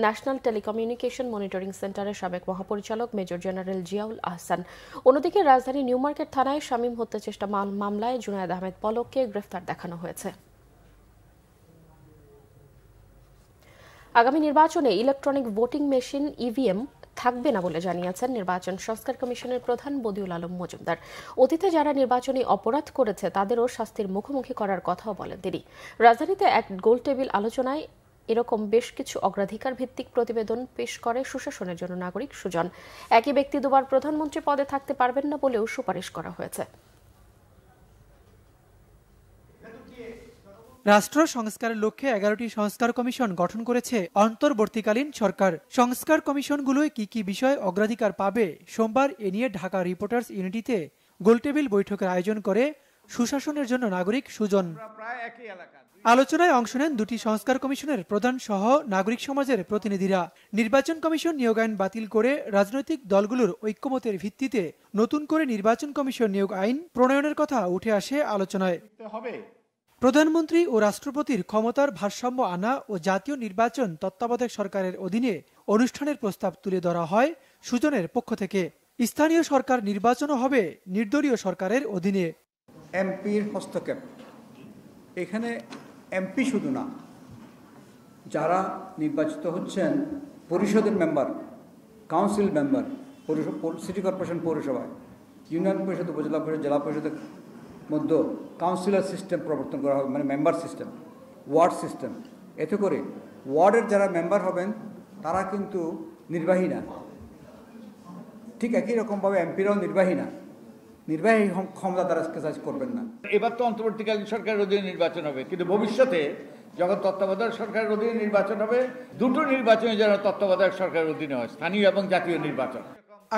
Speaker 1: ন্যাশনাল টেলিকমিউনিকেশন মনিটরিং সেন্টারের সাবেক মহাপরিচালক মেজর জেনারেল জিয়াউল আহসান। অন্যদিকে রাজধানী নিউ মার্কেট থানায় শামীম হত্যা চেষ্টা মামলায় জুনায়েদ আহমেদ পলককে গ্রেফতার দেখানো হয়েছে। আগামী নির্বাচনে ইলেকট্রনিক ভোটিং মেশিন ইভিএম থাকবে না বলে জানিয়েছেন নির্বাচন সংস্কার কমিশনের প্রধান বদিউল আলম মজুমদার। অতীতে যারা নির্বাচনী অপরাধ করেছে তাদেরও শাস্তির মুখোমুখি করার কথাও বলেন তিনি। রাজধানীতে এক গোলটেবিল আলোচনায় এরকম বেশ কিছু অগ্রাধিকার ভিত্তিক প্রতিবেদন পেশ করে সুশাসনের জন্য নাগরিক সুজন। একই ব্যক্তি দুবার প্রধানমন্ত্রী পদে থাকতে পারবেন না বলেও সুপারিশ করা হয়েছে।
Speaker 20: রাষ্ট্র সংস্কারের লক্ষ্যে 11টি সংস্কার কমিশন গঠন করেছে অন্তর্বর্তীকালীন সরকার। সংস্কার কমিশনগুলোয় কি কি বিষয় অগ্রাধিকার পাবে, সোমবার এ নিয়ে ঢাকা রিপোর্টার্স ইউনিটিতে গোলটেবিল বৈঠকের আয়োজন করে সুশাসনের জন্য নাগরিক সুজন। আলোচনায় অংশ নেন 2টি সংস্কার কমিশনের প্রধান সহ নাগরিক সমাজের প্রতিনিধিরা। নির্বাচন কমিশন নিয়োগ আইন বাতিল করে রাজনৈতিক দলগুলোর ঐক্যমতের ভিত্তিতে নতুন করে নির্বাচন কমিশন নিয়োগ আইন প্রণয়নের কথা উঠে আসে আলোচনায়। প্রধানমন্ত্রী ও রাষ্ট্রপতির ক্ষমতার ভারসাম্য আনা ও জাতীয় নির্বাচন তত্ত্বাবধায়ক সরকারের অধীনে অনুষ্ঠানের প্রস্তাব তুলে ধরা হয় সুজনের পক্ষ থেকে। স্থানীয় সরকার নির্বাচনও হবে নির্দলীয় সরকারের অধীনে।
Speaker 21: এমপির হস্তক্ষেপ, এখানে এমপি শুধু না, যারা নির্বাচিত হচ্ছেন পরিষদের member, council member, city corporation, পৌরসভায়, ইউনিয়ন পরিষদ, উপজেলা পরিষদ, জেলা পরিষদের মধ্যে কাউন্সিলর সিস্টেম প্রবর্তন করা হবে, মানে মেম্বার সিস্টেম, ওয়ার্ড সিস্টেম। এতে করে ওয়ার্ডের যারা মেম্বার হবেন তারা কিন্তু নির্বাহী না, ঠিক একই রকমভাবে এমপিরাও নির্বাহী না, নির্বাহী ক্ষমতা তারা এক্সারসাইজ করবেন না।
Speaker 22: এবার তো অন্তর্বর্তীকালীন সরকারের অধীনে নির্বাচন হবে, কিন্তু ভবিষ্যতে যখন তত্ত্বাবধায়ক সরকারের অধীনে নির্বাচন হবে, দুটো নির্বাচনই যেন তত্ত্বাবধায়ক সরকারের অধীনে হয়, স্থানীয় এবং জাতীয় নির্বাচন।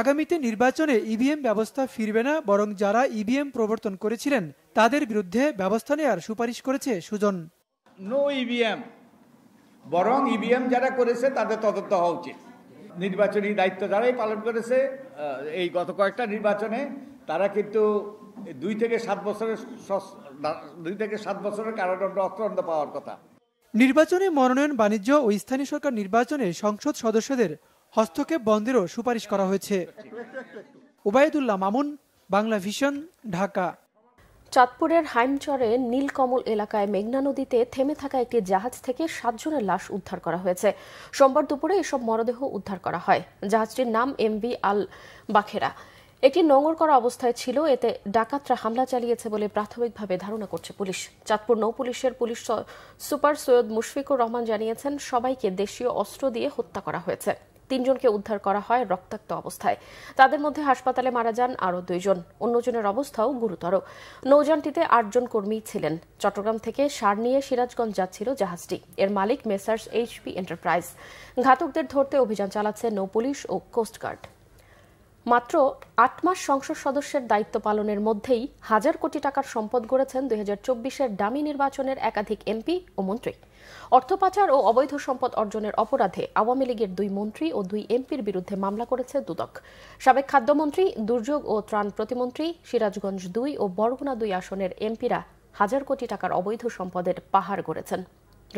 Speaker 20: আগামীতে নির্বাচনে ইভিএম ব্যবস্থা ফিরবে না, বরং যারা ইভিএম প্রবর্তন করেছিলেন তাদের বিরুদ্ধে ব্যবস্থা নেওয়ার সুপারিশ করেছে সুজন।
Speaker 22: নো ইভিএম, বরং ইভিএম যারা করেছে তাদের তদন্ত হওয়া উচিত। নির্বাচনী দায়িত্ব যারাই পালন করেছে এই গত কয়েকটা নির্বাচনে, তারা কিন্তু 2 থেকে 7 বছরের কারাদণ্ড, অর্থদণ্ড পাওয়ার কথা।
Speaker 20: নির্বাচনে মনোনয়ন, বাণিজ্য ও স্থানীয় সরকার নির্বাচনে সংসদ সদস্যদের হস্তক্ষেপ বন্ধেরও সুপারিশ করা হয়েছে। ওবায়দুল্লাহ মামুন, বাংলা ভিশন, ঢাকা।
Speaker 1: চাঁদপুরের হাইমচরে নীলকমল এলাকায় মেঘনা নদীতে থেমে থাকা একটি জাহাজ থেকে 7 জনের লাশ উদ্ধার করা হয়েছে। সোমবার দুপুরে এসব মরদেহ উদ্ধার করা হয়। জাহাজটির নাম MV আল বাখেরা। একটি নোঙর করা অবস্থায় ছিল। এতে ডাকাতরা হামলা চালিয়েছে বলে প্রাথমিকভাবে ধারণা করছে পুলিশ। চাঁদপুর নৌপুলিশের পুলিশ সুপার সৈয়দ মুশফিকুর রহমান জানিয়েছেন, সবাইকে দেশীয় অস্ত্র দিয়ে হত্যা করা হয়েছে। 3 জনকে উদ্ধার করা হয় রক্তাক্ত অবস্থায়। তাদের মধ্যে হাসপাতালে মারা যান আরও 2 জন। অন্যজনের অবস্থাও গুরুতর। নৌযানটিতে 8 জন কর্মী ছিলেন। চট্টগ্রাম থেকে সার নিয়ে সিরাজগঞ্জ যাচ্ছিল জাহাজটি। এর মালিক মেসার্স HP এন্টারপ্রাইজ। ঘাতকদের ধরতে অভিযান চালাচ্ছে নৌপুলিশ ও কোস্টগার্ড। মাত্র 8 মাস সংসদ সদস্যের দায়িত্ব পালনের মধ্যেই 1000 কোটি টাকার সম্পদ গড়েছেন 2024-এর ডামি নির্বাচনের একাধিক MP ও মন্ত্রী। অর্থ পাচার ও অবৈধ সম্পদ অর্জনের অপরাধে আওয়ামী লীগের 2 মন্ত্রী ও 2 MPর বিরুদ্ধে মামলা করেছে দুদক। সাবেক খাদ্যমন্ত্রী, দুর্যোগ ও ত্রাণ প্রতিমন্ত্রী, সিরাজগঞ্জ 2 ও বরগুনা 2 আসনের MPরা 1000 কোটি টাকার অবৈধ সম্পদের পাহাড় গড়েছেন।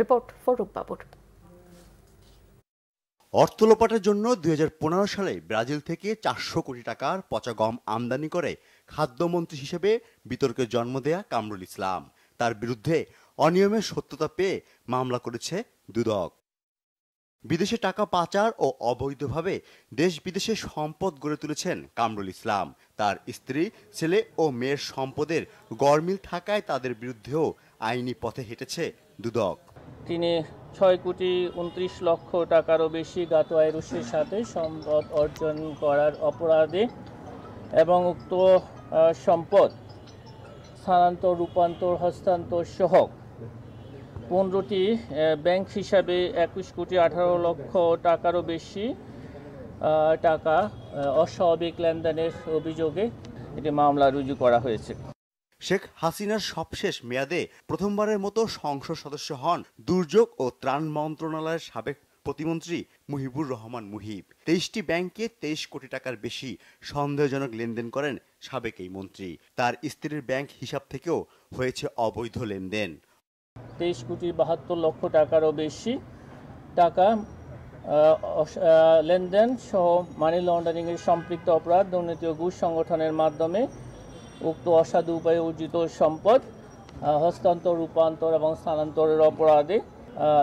Speaker 1: রিপোর্ট ফরুক বাবুর।
Speaker 3: অর্থ লোপাটের জন্য 2015 সালে ব্রাজিল থেকে 400 কোটি টাকার পচা গম আমদানি করে খাদ্যমন্ত্রী হিসেবে বিতর্কের জন্ম দেয়া কামরুল ইসলাম। তার বিরুদ্ধে অনিয়মের সত্যতা পেয়ে মামলা করেছে দুদক। বিদেশে টাকা পাচার ও অবৈধভাবে দেশ বিদেশে সম্পদ গড়ে তুলেছেন কামরুল ইসলাম। তার স্ত্রী, ছেলে ও মেয়ের সম্পদের গরমিল থাকায় তাদের বিরুদ্ধেও আইনি পথে হেঁটেছে দুদক।
Speaker 4: তিনি 6,29 লক্ষ টাকারও বেশি গাতোয়াইরুসের সাথে সম্পদ অর্জন করার অপরাধে এবং উক্ত সম্পদ স্থানান্তর, রূপান্তর, হস্তান্তর সহ 15টি ব্যাংক হিসাবে 21,18 লক্ষ টাকারও বেশি টাকা অস্বাভাবিক লেনদেনের অভিযোগে এটি মামলা রুজু করা হয়েছে।
Speaker 3: শেখ হাসিনার সবশেষ মেয়াদে প্রথমবারের মতো সংসদ সদস্য হন দুর্যোগ ও ত্রাণ মন্ত্রণালয়ের সাবেক প্রতিমন্ত্রী মুহিবুর রহমান মুহিব। 23টি ব্যাংকে 23 কোটি টাকার বেশি সন্দেহজনক লেনদেন করেন সাবেক এই মন্ত্রী। তার স্ত্রীর ব্যাংক হিসাব থেকেও হয়েছে অবৈধ লেনদেন।
Speaker 4: 23,72 লক্ষ টাকারও বেশি টাকা লেনদেন সহ মানি লন্ডারিংয়ের সম্পৃক্ত অপরাধ, দুর্নীতি ও ঘুষ সংগঠনের মাধ্যমে উক্ত অসাধু উপায়ে অর্জিত সম্পদ হস্তান্তর, রূপান্তর এবং স্থানান্তরের অপরাধে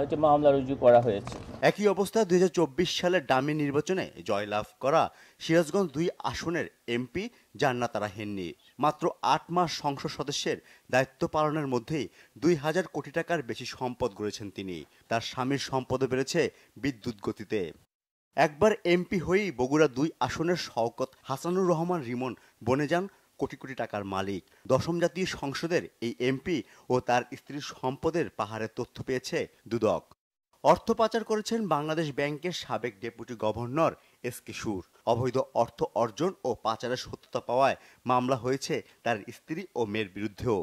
Speaker 4: এটি মামলা রুজু করা হয়েছে।
Speaker 3: একই অবস্থা 2024 সালের ডামি নির্বাচনে জয়লাভ করা সিরাজগঞ্জ 2 আসনের MP জান্নাতারা হেননি। মাত্র 8 মাস সংসদ সদস্যের দায়িত্ব পালনের মধ্যেই 2000 কোটি টাকার বেশি সম্পদ গড়েছেন তিনি। তার স্বামীর সম্পদও বেড়েছে বিদ্যুৎ গতিতে। একবার MP হয়েই বগুড়া 2 আসনের শওকত হাসানুর রহমান রিমন বনে যান কোটি কোটি টাকার মালিক। দশম জাতীয় সংসদের এই MP ও তার স্ত্রীর সম্পদের পাহাড়ের তথ্য পেয়েছে দুদক। অর্থ পাচার করেছেন বাংলাদেশ ব্যাংকের সাবেক ডেপুটি গভর্নর SK সুর। অবৈধ অর্থ অর্জন ও পাচারের সত্যতা পাওয়ায় মামলা হয়েছে তার স্ত্রী ও মেয়ের বিরুদ্ধেও।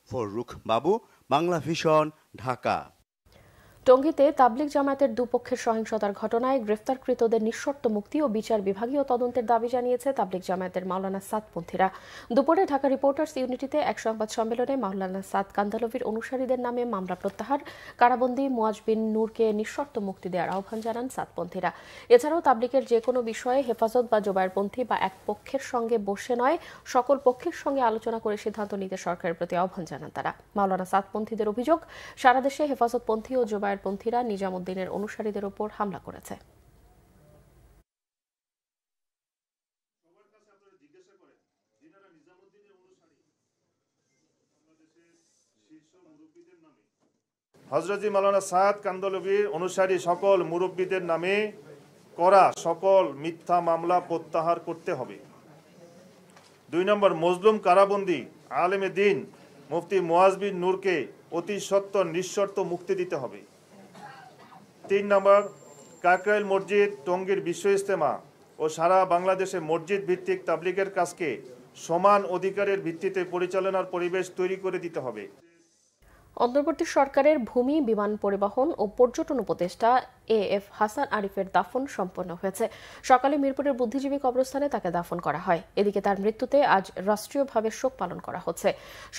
Speaker 3: ফরুক বাবু, বাংলা ভিশন, ঢাকা।
Speaker 1: টঙ্গীতে তাবলিগ জামায়াতের দুপক্ষের সহিংসতার ঘটনায় গ্রেফতারকৃতদের নিঃশর্ত মুক্তি ও বিচার বিভাগীয় তদন্তের দাবি জানিয়েছে তাবলিগ জামায়াতের মাওলানা সাদপন্থীরা। দুপুরে ঢাকা রিপোর্টার্স ইউনিটিতে এক সংবাদ সম্মেলনে মাওলানা সাদ কান্দালভির অনুসারীদের নামে মামলা প্রত্যাহার, কারাবন্দী মুয়াজ বিন নূরকে নিঃশর্ত মুক্তি দেওয়ার আহ্বান জানান সাদপন্থীরা। এছাড়াও তাবলিগের যে কোনো বিষয়ে হেফাজত বা জোবায়েরপন্থী বা এক পক্ষের সঙ্গে বসে নয়, সকল পক্ষের সঙ্গে আলোচনা করে সিদ্ধান্ত নিতে সরকারের প্রতি আহ্বান জানান তারা। মাওলানা সাদপন্থীদের অভিযোগ, সারা দেশে হেফাজতপন্থী ও পন্থীরা নিজামুদ্দিনের অনুসারীদের উপর হামলা করেছে।
Speaker 23: হযরত মাওলানা সাদ কান্দলভির অনুসারী সকল মুরব্বীদের নামে করা সকল মিথ্যা মামলা প্রত্যাহার করতে হবে। 2 নম্বর, মজলুম কারাবন্দী আলেমে দ্বীন মুফতি মুয়াজ বিন নূরকে অতি সত্বর নিঃশর্ত মুক্তি দিতে হবে। 3 নম্বর, কাকরাইল মসজিদ, টঙ্গীর বিশ্ব ইজতেমা ও সারা বাংলাদেশে মসজিদ ভিত্তিক তাবলিগের কাজকে সমান অধিকারের ভিত্তিতে পরিচালনার পরিবেশ তৈরি করে দিতে হবে।
Speaker 1: অন্তর্বর্তী সরকারের ভূমি, বিমান পরিবহন ও পর্যটন উপদেষ্টা AF হাসান আরিফের দাফন সম্পন্ন হয়েছে। সকালে মিরপুরের বুদ্ধিজীবী কবরস্থানে তাকে দাফন করা হয়। এদিকে তার মৃত্যুতে আজ রাষ্ট্রীয়ভাবে শোক পালন করা হচ্ছে।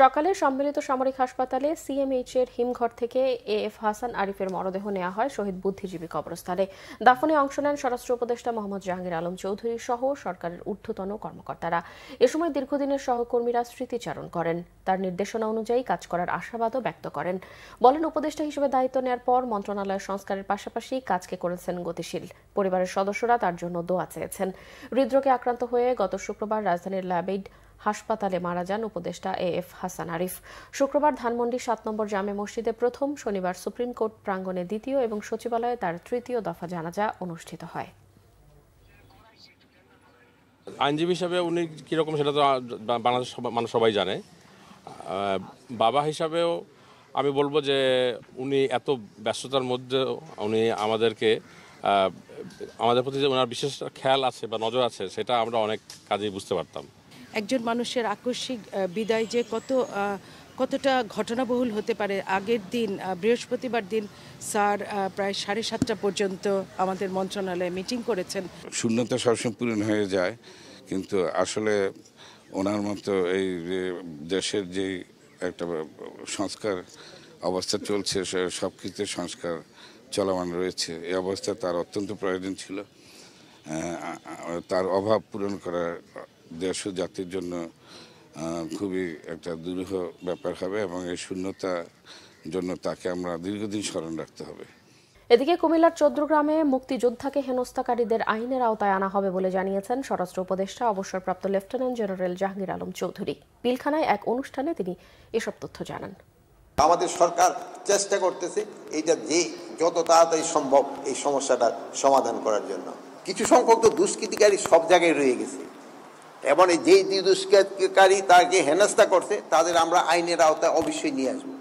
Speaker 1: সকালে সম্মিলিত সামরিক হাসপাতালে CMH এর হিমঘর থেকে AF হাসান আরিফের মরদেহ নেওয়া হয় শহীদ বুদ্ধিজীবী কবরস্থানে। দাফনে অংশ নেন স্বরাষ্ট্র উপদেষ্টা মোহাম্মদ জাহাঙ্গীর আলম চৌধুরী সহ সরকারের ঊর্ধ্বতন কর্মকর্তারা। এ সময় দীর্ঘদিনের সহকর্মীরা স্মৃতিচারণ করেন। তার নির্দেশনা অনুযায়ী কাজ করার আশাবাদও ব্যক্ত করেন। বলেন, উপদেষ্টা হিসেবে দায়িত্ব নেওয়ার পর মন্ত্রণালয়ের সংস্কারের পাশাপাশি কাজকে করেছেন গতিশীল। পরিবারের সদস্যরা তার জন্য দোয়া চেয়েছেন। হৃদরোগে আক্রান্ত হয়ে গত শুক্রবার রাজধানীর ল্যাবেইড হাসপাতালে মারা যান উপদেষ্টা AF হাসান আরিফ। শুক্রবার ধানমন্ডি 7 নম্বর জামে মসজিদে প্রথম, শনিবার সুপ্রিম কোর্ট প্রাঙ্গণে দ্বিতীয় এবং সচিবালয়ে তার তৃতীয় দফা জানাজা অনুষ্ঠিত হয়।
Speaker 6: আইনজীবী হিসাবে উনি কীরকম সেটা তো বাংলাদেশ মানুষ সবাই জানে। বাবা হিসাবেও আমি বলবো যে উনি এত ব্যস্ততার মধ্যে উনি আমাদের প্রতি যে ওনার বিশেষ খেয়াল আছে বা নজর আছে সেটা আমরা অনেক কাজেই বুঝতে পারতাম।
Speaker 8: একজন মানুষের আকস্মিক বিদায় যে কতটা ঘটনাবহুল হতে পারে। আগের দিন বৃহস্পতিবার দিন স্যার প্রায় 7:30 পর্যন্ত আমাদের মন্ত্রণালয়ে মিটিং করেছেন।
Speaker 9: শূন্যতা সবসময় পূরণ হয়ে যায়, কিন্তু আসলে ওনার মতো এই দেশের যে একটা সংস্কার অবস্থা চলছে, সব কিছুতে সংস্কার চলমান রয়েছে। এই অবস্থায় তার অত্যন্ত প্রয়োজন ছিল। তার অভাব পূরণ করা দেশ ও জাতির জন্য খুবই একটা দুরূহ ব্যাপার হবে এবং এই শূন্যতার জন্য তাকে আমরা দীর্ঘদিন স্মরণ রাখতে হবে।
Speaker 1: এদিকে কুমিল্লার চৌদ্দগ্রামে মুক্তিযোদ্ধাকে হেনস্থাকারীদের আইনের আওতায় আনা হবে বলে জানিয়েছেন স্বরাষ্ট্র উপদেষ্টা অবসরপ্রাপ্ত লেফটেন্যান্ট জেনারেল জাহাঙ্গীর আলম চৌধুরী। পিলখানায় এক অনুষ্ঠানে তিনি এসব তথ্য জানান।
Speaker 24: আমাদের সরকার চেষ্টা করতেছে এইটা যে যত তাড়াতাড়ি সম্ভব এই সমস্যাটা সমাধান করার জন্য। কিছু সংখ্যক তো দুষ্কৃতিকারী সব জায়গায় রয়ে গেছে, এবং যে দুষ্কৃতিকারী তাকে হেনস্থা করছে তাদের আমরা আইনের আওতায় অবশ্যই নিয়ে আসবো।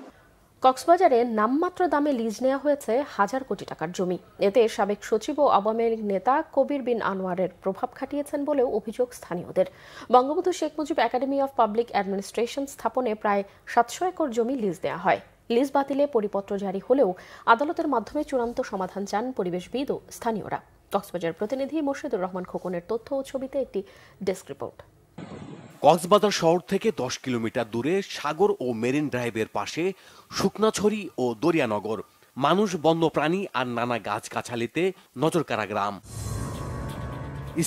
Speaker 1: কক্সবাজারে নামমাত্র দামে লিজ নেওয়া হয়েছে 1000 কোটি টাকার জমি। এতে সাবেক সচিব ও আওয়ামী লীগ নেতা কবির বিন আনোয়ারের প্রভাব খাটিয়েছেন বলেও অভিযোগ স্থানীয়দের। Bangabandhu Sheikh Mujib academy of public administration স্থাপনে প্রায় 700 একর জমি লিজ দেওয়া হয়। লিজ বাতিলে পরিপত্র জারি হলেও আদালতের মাধ্যমে চূড়ান্ত সমাধান চান পরিবেশবিদ ও স্থানীয়রা। কক্সবাজার প্রতিনিধি মোর্শেদুর রহমান খোকনের তথ্য ও ছবিতে একটি ডেস্ক রিপোর্ট।
Speaker 25: কক্সবাজার শহর থেকে 10 কিলোমিটার দূরে সাগর ও মেরিন ড্রাইভের পাশে শুকনাছড়ি ও দরিয়ানগর। মানুষ, বন্যপ্রাণী আর নানা গাছগাছালিতে নজরকাড়া গ্রাম।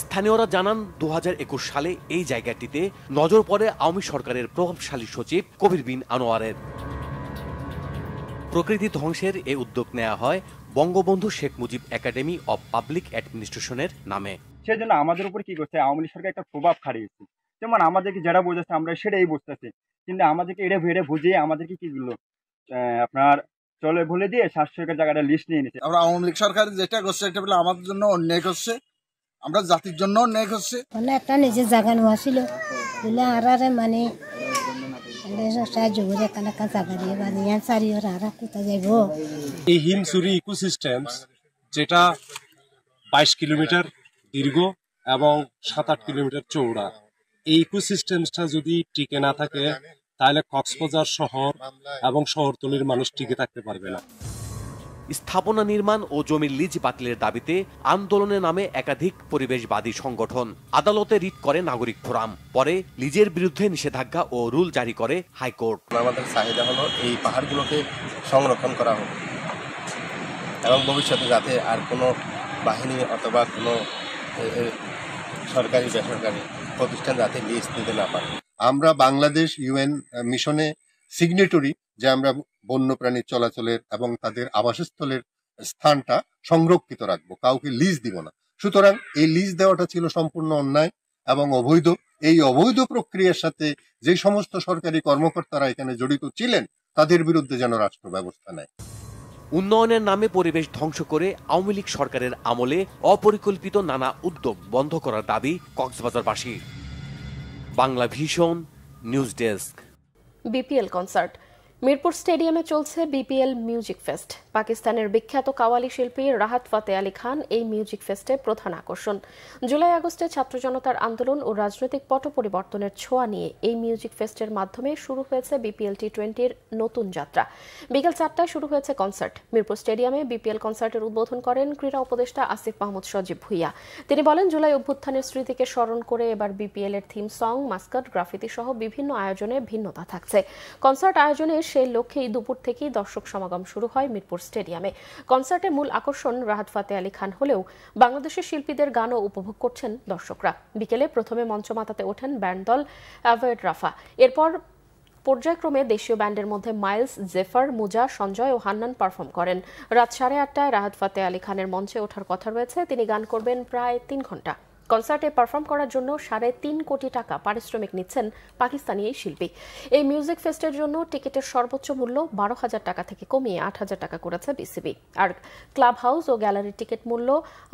Speaker 25: স্থানীয়রা জানান 2021 সালে এই জায়গাটিতে নজর পড়ে আওয়ামী সরকারের প্রভাবশালী সচিব কবির বিন আনোয়ারের। প্রকৃতি ধ্বংসের এই উদ্যোগ নেওয়া হয় Bangabandhu Sheikh Mujib academy of public অ্যাডমিনিস্ট্রেশনের নামে।
Speaker 26: সেজন্য আমাদের উপর কি করছে, আওয়ামী লীগ সরকার একটা প্রভাব খাটিয়েছে। যেমন আমাদেরকে যারা বোঝাচ্ছে আমরা সেটাই বুঝতেছি, কিন্তু আমাদেরকে এটা বুঝিয়ে আমাদেরকে কি করলো, আপনার চলে ভুলে দিয়ে 700 একর জায়গাটা লিস্ট নিয়ে নিচ্ছে।
Speaker 27: আমরা আওয়ামী লীগ সরকার যেটা করছে এটা বলে আমাদের জন্য অন্যায় করছে, আমরা জাতির জন্য অন্যায় করছে।
Speaker 28: একটা নিজের জায়গা নেওয়া ছিল বলে আরে মানে সাহায্য করে কানাকা জায়গা দিয়ে বানিয়ে সারি ওরা আর কোথায় যাইব।
Speaker 29: এই হিমছড়ি ইকোসিস্টেমস যেটা 22 কিলোমিটার দীর্ঘ এবং 7-8 কিলোমিটার চৌড়া, এই ইকোসিস্টেমসটা যদি টিকে না থাকে তাহলে কক্সবাজার শহর এবং শহরতলির মানুষ টিকে থাকতে পারবে না।
Speaker 25: স্থাপনা নির্মাণ ও জমির লিজ বাতিলের দাবিতে আন্দোলনে নামে একাধিক পরিবেশবাদী সংগঠন। আদালতে রিট করে নাগরিক ফোরাম। পরে লিজের বিরুদ্ধে নিষেধাজ্ঞা ও রুল জারি করে হাইকোর্ট।
Speaker 30: আমাদের চাহিদা হলো এই পাহাড়গুলোকে সংরক্ষণ করা হোক এবং ভবিষ্যতে যাতে আর কোনো বাহিনী অথবা কোনো সরকারি বেসরকারি প্রতিষ্ঠান যাতে লিজ দিতে না পারে।
Speaker 31: আমরা বাংলাদেশ UN মিশনে সিগনেটরি, যে আমরা বন্যপ্রাণীর চলাচলের এবং তাদের আবাসস্থলের স্থানটা সংরক্ষিত রাখবো, কাউকে লিজ দিব না। সুতরাং এই লিজ দেওয়াটা ছিল সম্পূর্ণ অন্যায় এবং অবৈধ। এই অবৈধ প্রক্রিয়ার সাথে যে সমস্ত সরকারি কর্মকর্তারা এখানে জড়িত ছিলেন তাদের বিরুদ্ধে যেন রাষ্ট্র ব্যবস্থা নেয়।
Speaker 25: উন্নয়নের নামে পরিবেশ ধ্বংস করে আওয়ামী লীগ সরকারের আমলে অপরিকল্পিত নানা উদ্যোগ বন্ধ করার দাবি কক্সবাজারবাসী। Bangla Vision news desk.
Speaker 1: BPL concert. Mirpur স্টেডিয়ামে চলছে বিপিএল মিউজিক ফেস্ট। পাকিস্তানের বিখ্যাত কাওয়ালি শিল্পী রাহাত ফাতে আলী খান এই মিউজিক ফেস্টে প্রধান আকর্ষণ। জুলাই আগস্টে ছাত্র জনতার আন্দোলন ও রাজনৈতিক পট পরিবর্তনের ছোঁয়া নিয়ে এই মিউজিক ফেস্টের মাধ্যমে শুরু হয়েছে বিপিএল টি20-র নতুন যাত্রা। বিকেল 4টায় শুরু হয়েছে কনসার্ট। মিরপুর স্টেডিয়ামে বিপিএল কনসার্টের উদ্বোধন করেন ক্রীড়া উপদেষ্টা আসিফ মাহমুদ সজীব ভুইয়া। তিনি বলেন, জুলাই অভ্যুত্থানের স্মৃতিকে স্মরণ করে এবার বিপিএল এর থিম সং, মাস্কট, গ্রাফিতি সহ বিভিন্ন আয়োজনে ভিন্নতা থাকছে। কনসার্ট আয়োজনে সেই লক্ষ্যেই দুপুর থেকেই দর্শক সমাগম শুরু হয় মিরপুর স্টেডিয়ামে। কনসার্টের মূল আকর্ষণ রাহাত ফাতে আলী খান হলেও বাংলাদেশের শিল্পীদের গানও উপভোগ করছেন দর্শকরা। বিকেলে প্রথমে মঞ্চ মাতাতে ওঠেন ব্যান্ড দল অ্যাভয়েড রাফা। এরপর পর্যায়ক্রমে দেশীয় ব্যান্ডের মধ্যে মাইলস, জেফার, মুজা, সঞ্জয় ও হান্নান পারফর্ম করেন। রাত 8:30টায় রাহাত ফাতে আলী খানের মঞ্চে ওঠার কথা রয়েছে। তিনি গান করবেন প্রায় 3 ঘন্টা। কনসার্টে পারফর্ম করার জন্য 3.5 কোটি টাকা পারিশ্রমিক নিচ্ছেন পাকিস্তানি এই শিল্পী। এই মিউজিক ফেস্টের জন্য টিকিটের সর্বোচ্চ মূল্য 12,000 টাকা থেকে কমিয়ে 8,000 টাকা করেছে বিসিবি। আর ক্লাব হাউস ও গ্যালারির টিকিট মূল্য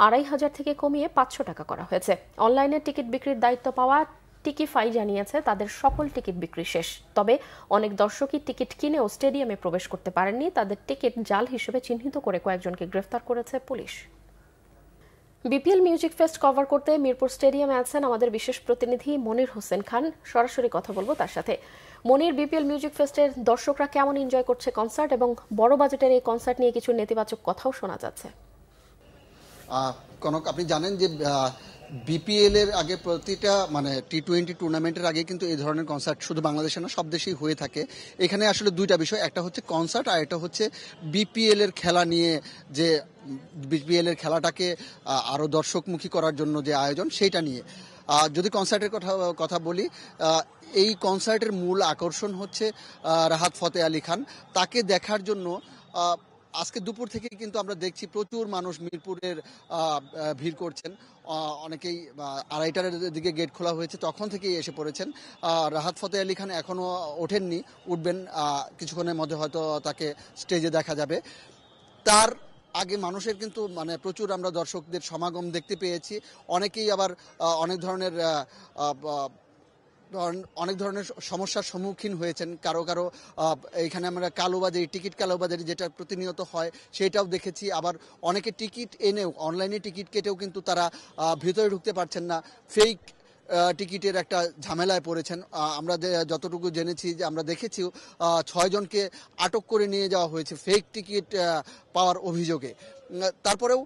Speaker 1: 2,500 থেকে কমিয়ে 500 টাকা করা হয়েছে। অনলাইনে টিকিট বিক্রির দায়িত্ব পাওয়া টিকিফাই জানিয়েছে তাদের সকল টিকিট বিক্রি শেষ। তবে অনেক দর্শকই টিকিট কিনেও স্টেডিয়ামে প্রবেশ করতে পারেননি। তাদের টিকিট জাল হিসেবে চিহ্নিত করে কয়েকজনকে গ্রেফতার করেছে police. BPL music fest cover করতে মিরপুর স্টেডিয়ামে আছেন আমাদের বিশেষ প্রতিনিধি মনির হোসেন খান। সরাসরি কথা বলবো তার সাথে। মনির, বিপিএল মিউজিক ফেস্টের দর্শকরা কেমন এনজয় করছে কনসার্ট, এবং বড় বাজেটের এই কনসার্ট নিয়ে কিছু নেতিবাচক কথাও শোনা যাচ্ছে?
Speaker 2: কনক, আপনি জানেন যে বিপিএল এর আগে প্রতিটা টি20 টুর্নামেন্টের আগে কিন্তু এই ধরনের কনসার্ট শুধু বাংলাদেশে না, সব দেশেই হয়ে থাকে। এখানে আসলে দুইটা বিষয়, একটা হচ্ছে কনসার্ট আর একটা হচ্ছে বিপিএল এর খেলা নিয়ে, যে বিপিএল এর খেলাটাকে আরো দর্শকমুখী করার জন্য যে আয়োজন, সেইটা নিয়ে। যদি কনসার্টের কথা বলি, এই কনসার্টের মূল আকর্ষণ হচ্ছে রাহাত ফতে আলী খান। তাকে দেখার জন্য আজকে দুপুর থেকে কিন্তু আমরা দেখছি প্রচুর মানুষ মিরপুরের ভিড় করছেন। অনেকেই 2:30টার দিকে গেট খোলা হয়েছে, তখন থেকেই এসে পড়েছেন। রাহাত ফতে আলী খান এখনও ওঠেননি, উঠবেন কিছুক্ষণের মধ্যে, হয়তো তাকে স্টেজে দেখা যাবে। তার আগে মানুষের কিন্তু প্রচুর আমরা দর্শকদের সমাগম দেখতে পেয়েছি। অনেকেই আবার অনেক ধরনের সমস্যার সম্মুখীন হয়েছেন। কারো এখানে আমরা কালোবাজারি, টিকিট কালোবাজারি যেটা প্রতিনিয়ত হয়, সেটাও দেখেছি। আবার অনেকে টিকিট এনেও, অনলাইনে টিকিট কেটেও কিন্তু তারা ভিতরে ঢুকতে পারছেন না। ফেক টিকিটের একটা ঝামেলায় পড়েছেন। আমরা যতটুকু জেনেছি, যে আমরা দেখেছি 6 জনকে আটক করে নিয়ে যাওয়া হয়েছে ফেক টিকিট পাওয়ার অভিযোগে। তারপরেও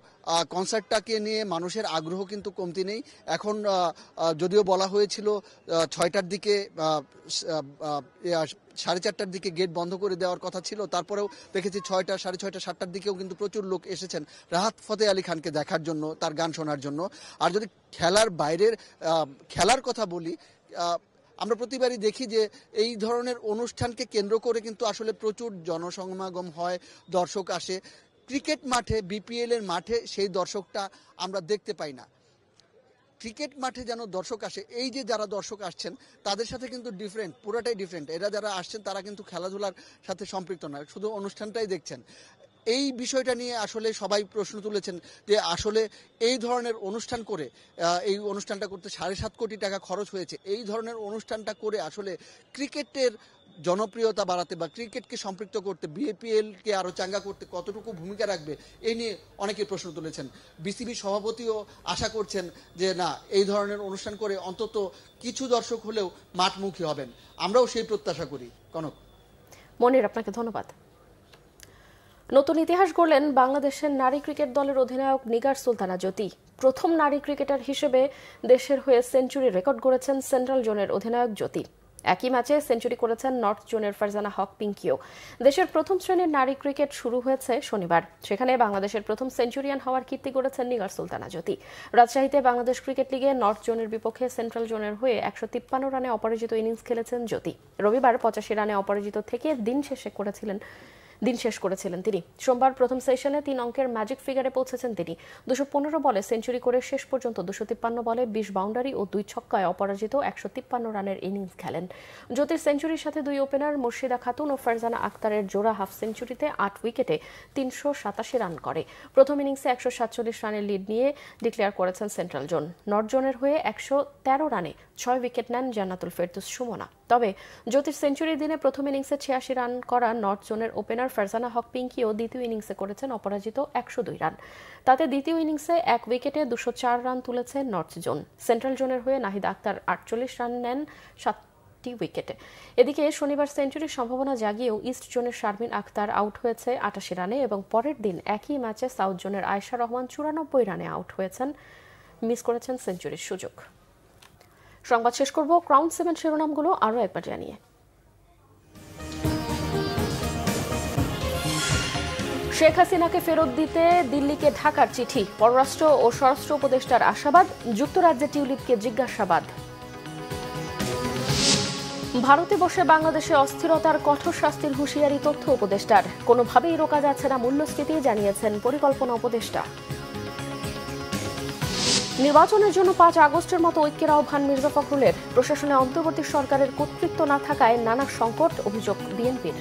Speaker 2: কনসার্টটাকে নিয়ে মানুষের আগ্রহ কিন্তু কমতি নেই। এখন যদিও বলা হয়েছিল 6টার দিকে, 4:30টার দিকে গেট বন্ধ করে দেওয়ার কথা ছিল, তারপরেও দেখেছি 6টা, 6:30, 7টার দিকেও কিন্তু প্রচুর লোক এসেছেন রাহাত ফতে আলী খানকে দেখার জন্য, তার গান শোনার জন্য। আর যদি খেলার বাইরের খেলার কথা বলি, আমরা প্রতিবারই দেখি যে এই ধরনের অনুষ্ঠানকে কেন্দ্র করে কিন্তু আসলে প্রচুর জনসমাগম হয়, দর্শক আসে। ক্রিকেট মাঠে, বিপিএল এর মাঠে সেই দর্শকটা আমরা দেখতে পাই না। ক্রিকেট মাঠে যেন দর্শক আসে, এই যে যারা দর্শক আসছেন তাদের সাথে কিন্তু ডিফারেন্ট, পুরোটাই ডিফারেন্ট। এরা যারা আসছেন তারা কিন্তু খেলাধুলার সাথে সম্পৃক্ত নয়, শুধু অনুষ্ঠানটাই দেখছেন। এই বিষয়টা নিয়ে আসলে সবাই প্রশ্ন তুলেছেন যে আসলে এই ধরনের অনুষ্ঠান করে, এই অনুষ্ঠানটা করতে 7.5 কোটি টাকা খরচ হয়েছে। এই ধরনের অনুষ্ঠানটা করে আসলে ক্রিকেটের জনপ্রিয়তা বাড়াতে বা ক্রিকেটকে সম্পৃক্ত করতে, বিপিএলকে আরও চাঙ্গা করতে কতটুকু ভূমিকা রাখবে, এই নিয়ে অনেকে প্রশ্ন তুলেছেন। বিসিবি সভাপতিও আশা করছেন যে না, এই ধরনের অনুষ্ঠান করে অন্তত কিছু দর্শক হলেও মাঠমুখী হবেন। আমরাও সেই প্রত্যাশা করি। কনক।
Speaker 1: মনির, আপনাকে ধন্যবাদ। নতুন ইতিহাস গড়লেন বাংলাদেশের নারী ক্রিকেট দলের অধিনায়ক নিগার সুলতানা জ্যোতি। প্রথম নারী ক্রিকেটার হিসেবে দেশের হয়ে সেঞ্চুরি রেকর্ড গড়েছেন সেন্ট্রাল জোনের অধিনায়ক জ্যোতি। একই ম্যাচে সেঞ্চুরি করেছেন নর্থ জোনের ফারজানা হক পিঙ্কিও। দেশের প্রথম শ্রেণীর নারী ক্রিকেট শুরু হয়েছে শনিবার। সেখানে বাংলাদেশের প্রথম সেঞ্চুরিয়ান হওয়ার কীর্তি গড়েছেন নিগার সুলতানা জ্যোতি। রাজশাহীতে বাংলাদেশ ক্রিকেট লিগে নর্থ জোনের বিপক্ষে সেন্ট্রাল জোনের হয়ে 153 রানে অপরাজিত ইনিংস খেলেছেন জ্যোতি। রবিবার 85 রানে অপরাজিত থেকে দিন শেষ করেছিলেন তিনি। সোমবার প্রথম সেশনে 3 অঙ্কের ম্যাজিক ফিগারে পৌঁছেছেন তিনি। 215 বলে সেঞ্চুরি করে শেষ পর্যন্ত 253 বলে 20 বাউন্ডারি ও 2 ছক্কায় অপরাজিত 153 রানের ইনিংস খেলেন। জ্যোতির সেঞ্চুরির সাথে 2 ওপেনার মুর্শিদা খাতুন ও ফারজানা আক্তারের জোড়া হাফ সেঞ্চুরিতে 8 উইকেটে 387 রান করে প্রথম ইনিংসে 147 রানের লিড নিয়ে ডিক্লেয়ার করেছেন সেন্ট্রাল জোন। নর্থ জোনের হয়ে 113 রানে 6 উইকেট নেন জান্নাতুল ফেরদৌস সুমনা। তবে জ্যোতির সেঞ্চুরির দিনে প্রথম ইনিংসে ৮৬ রান করা নর্থ জোনের ওপেনার ফারজানা হক পিঙ্কিও দ্বিতীয় ইনিংসে করেছেন অপরাজিত ১০২ রান। তাতে দ্বিতীয় ইনিংসে ১ উইকেটে ২০৪ রান তুলেছে নর্থ জোন। সেন্ট্রাল জোনের হয়ে নাহিদ আক্তার ৪৮ রান নেন ৭টি উইকেটে। এদিকে শনিবার সেঞ্চুরির সম্ভাবনা জাগিয়েও ইস্ট জোনের শারমিন আক্তার আউট হয়েছে ৮৮ রানে এবং পরের দিন একই ম্যাচে সাউথ জোনের আয়েশা রহমান ৯৪ রানে আউট হয়েছেন, মিস করেছেন সেঞ্চুরির সুযোগ। সংবাদ শেষ করব ক্রাউন 7 শিরোনামগুলো আরও একবার জানিয়ে। শেখ হাসিনাকে ফেরত দিতে দিল্লিকে ঢাকার চিঠি, পররাষ্ট্র ও স্বরাষ্ট্র উপদেষ্টার আশাবাদ, যুক্তরাজ্যে টিউলিপকে জিজ্ঞাসাবাদ। ভারতে বসে বাংলাদেশে অস্থিরতার কঠোর শাস্তির হুঁশিয়ারি তথ্য উপদেষ্টার, কোনোভাবেই রোকা যাচ্ছে না মূল্যস্ফীতি, জানিয়েছেন পরিকল্পনা উপদেষ্টা। নির্বাচনের জন্য ৫ আগস্টের মতো ঐক্যের আহ্বান মির্জা ফখরুলের, প্রশাসনে অন্তর্বর্তী সরকারের কর্তৃত্ব না থাকায় নানা সংকট, অভিযোগ বিএনপির।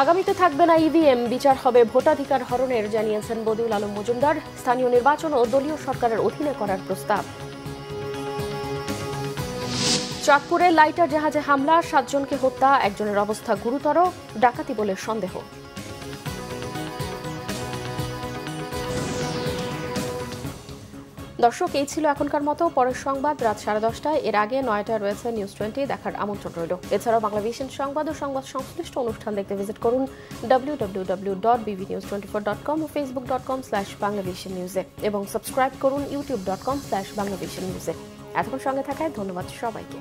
Speaker 1: আগামীতে থাকবে না ইভিএম, বিচার হবে ভোটাধিকার হরণের, জানিয়েছেন বদিউল আলম মজুমদার। স্থানীয় নির্বাচনও দলীয় সরকারের অধীনে করার প্রস্তাব। চাঁদপুরে লাইটার জাহাজে হামলা, ৭ জনকে হত্যা, একজনের অবস্থা গুরুতর, ডাকাতি বলে সন্দেহ। দর্শক, এই ছিল এখনকার মতো। পরের সংবাদ রাত 10:30টায়, এর আগে 9টায় রয়েছে নিউজ 20 দেখার আমন্ত্রণ রইল। এছাড়াও বাংলাভিশন সংবাদ ও সংবাদ সংশ্লিষ্ট অনুষ্ঠান দেখতে ভিজিট করুন www.bbnews24.com ও facebook.com/banglavishnewse এবং সাবস্ক্রাইব করুন youtube.com/banglavishnewse। এতক্ষণ সঙ্গে থাকায় ধন্যবাদ সবাইকে।